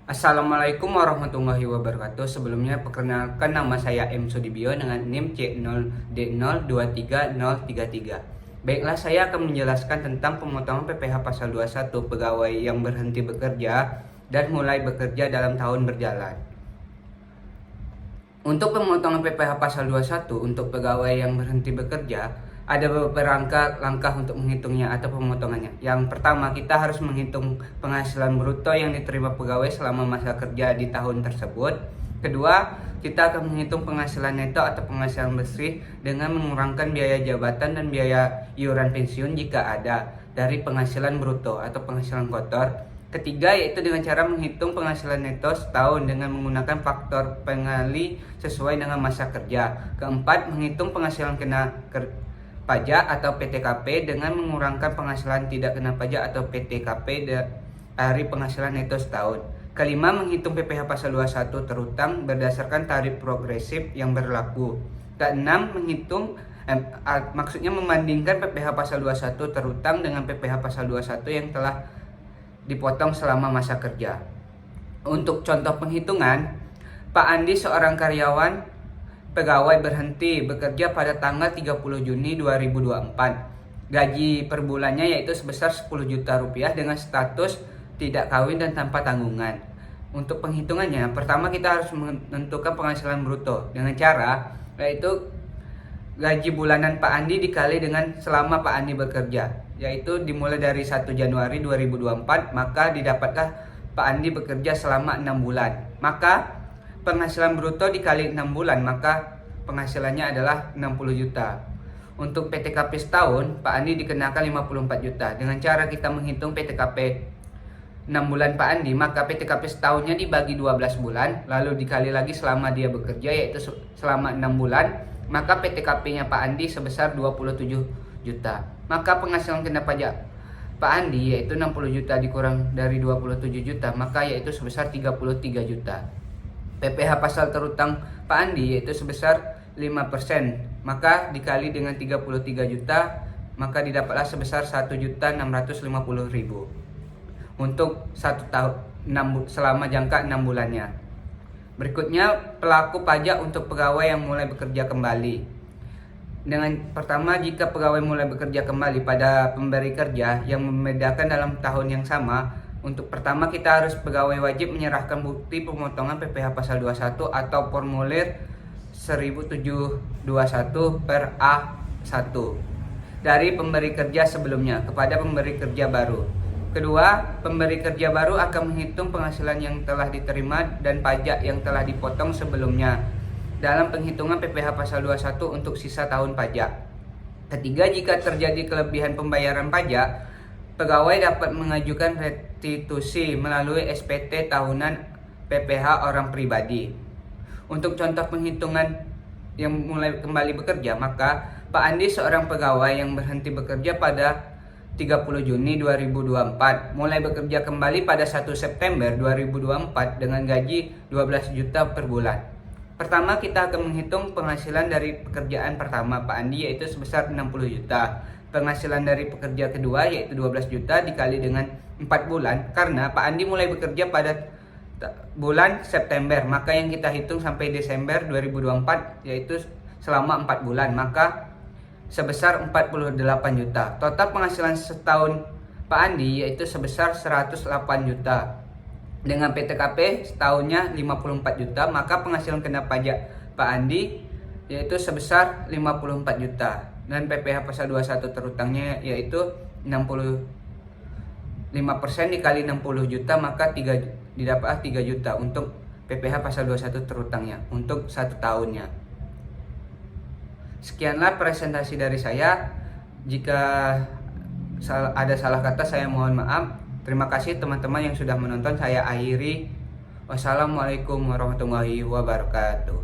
Assalamualaikum warahmatullahi wabarakatuh. Sebelumnya perkenalkan, nama saya M. Sudibyo dengan NIM C0D023033. Baiklah, saya akan menjelaskan tentang pemotongan PPh Pasal 21 pegawai yang berhenti bekerja dan mulai bekerja dalam tahun berjalan. Untuk pemotongan PPh Pasal 21 untuk pegawai yang berhenti bekerja, ada beberapa langkah untuk menghitungnya atau pemotongannya. Yang pertama, kita harus menghitung penghasilan bruto yang diterima pegawai selama masa kerja di tahun tersebut. Kedua, kita akan menghitung penghasilan neto atau penghasilan bersih dengan mengurangkan biaya jabatan dan biaya iuran pensiun jika ada dari penghasilan bruto atau penghasilan kotor. Ketiga, yaitu dengan cara menghitung penghasilan neto setahun dengan menggunakan faktor pengali sesuai dengan masa kerja. Keempat, menghitung penghasilan kena pajak atau PTKP dengan mengurangkan penghasilan tidak kena pajak atau PTKP dari penghasilan neto setahun. Kelima, menghitung PPh Pasal 21 terutang berdasarkan tarif progresif yang berlaku. Keenam, maksudnya membandingkan PPh Pasal 21 terutang dengan PPh Pasal 21 yang telah dipotong selama masa kerja. Untuk contoh penghitungan, Pak Andi seorang karyawan pegawai berhenti bekerja pada tanggal 30 Juni 2024. Gaji per bulannya yaitu sebesar 10 juta rupiah dengan status tidak kawin dan tanpa tanggungan. Untuk penghitungannya, pertama kita harus menentukan penghasilan bruto dengan cara yaitu gaji bulanan Pak Andi dikali dengan selama Pak Andi bekerja, yaitu dimulai dari 1 Januari 2024, maka didapatlah Pak Andi bekerja selama 6 bulan. Maka penghasilan bruto dikali 6 bulan, maka penghasilannya adalah 60 juta. Untuk PTKP setahun, Pak Andi dikenakan 54 juta. Dengan cara kita menghitung PTKP 6 bulan Pak Andi, maka PTKP setahunnya dibagi 12 bulan, lalu dikali lagi selama dia bekerja, yaitu selama 6 bulan, maka PTKP-nya Pak Andi sebesar 27 juta. Maka penghasilan kena pajak Pak Andi yaitu 60 juta dikurang dari 27 juta, maka yaitu sebesar 33 juta. PPh Pasal terutang Pak Andi yaitu sebesar 5%, maka dikali dengan 33 juta, maka didapatlah sebesar 1.650.000 untuk 1 tahun selama jangka 6 bulannya. Berikutnya, pelaku pajak untuk pegawai yang mulai bekerja kembali. Dengan pertama, jika pegawai mulai bekerja kembali pada pemberi kerja, yang membedakan dalam tahun yang sama, untuk pertama kita harus pegawai wajib menyerahkan bukti pemotongan PPh Pasal 21 atau formulir 1721 per A1 dari pemberi kerja sebelumnya kepada pemberi kerja baru. Kedua, pemberi kerja baru akan menghitung penghasilan yang telah diterima dan pajak yang telah dipotong sebelumnya dalam penghitungan PPh Pasal 21 untuk sisa tahun pajak. Ketiga, jika terjadi kelebihan pembayaran pajak, pegawai dapat mengajukan restitusi melalui SPT tahunan PPh orang pribadi. Untuk contoh penghitungan yang mulai kembali bekerja, maka Pak Andi seorang pegawai yang berhenti bekerja pada 30 Juni 2024, mulai bekerja kembali pada 1 September 2024 dengan gaji 12 juta per bulan. Pertama, kita akan menghitung penghasilan dari pekerjaan pertama Pak Andi yaitu sebesar 60 juta. Penghasilan dari pekerja kedua yaitu 12 juta dikali dengan 4 bulan, karena Pak Andi mulai bekerja pada bulan September, maka yang kita hitung sampai Desember 2024 yaitu selama 4 bulan, maka sebesar 48 juta. Total penghasilan setahun Pak Andi yaitu sebesar 108 juta. Dengan PTKP setahunnya 54 juta, maka penghasilan kena pajak Pak Andi yaitu sebesar 54 juta. Dan PPh Pasal 21 terutangnya yaitu 65% dikali 60 juta, maka didapatlah 3 juta untuk PPh Pasal 21 terutangnya untuk 1 tahunnya. Sekianlah presentasi dari saya. Jika ada salah kata, saya mohon maaf. Terima kasih teman-teman yang sudah menonton. Saya akhiri. Wassalamualaikum warahmatullahi wabarakatuh.